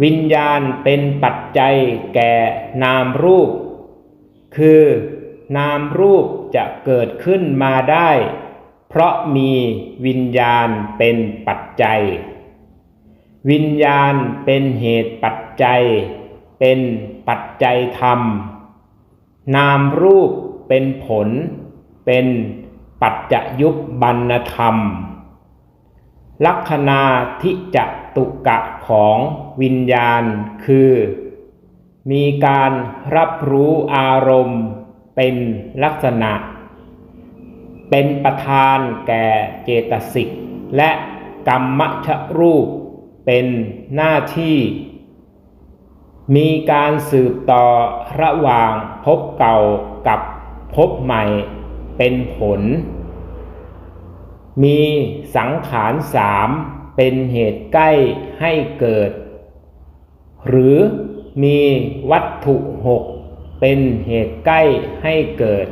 วิญญาณเป็นปัจจัยแก่นามรูปคือนามรูปจะเกิดขึ้นมาได้เพราะมีวิญญาณเป็นปัจจัยวิญญาณเป็นเหตุปัจจัยเป็นปัจจัยธรรมนามรูปเป็นผลเป็นปัจจยุปบันธรรมลักขณาทิจตุกะของวิญญาณคือมีการรับรู้อารมณ์เป็นลักษณะเป็นประธานแก่เจตสิกและกัมมชรูปเป็นหน้าที่มีการสืบต่อระหว่างภพเก่ากับภพใหม่เป็นผลมีสังขารสามเป็นเหตุใกล้ให้เกิดหรือมีวัตถุหกเป็นเหตุใกล้ให้เกิด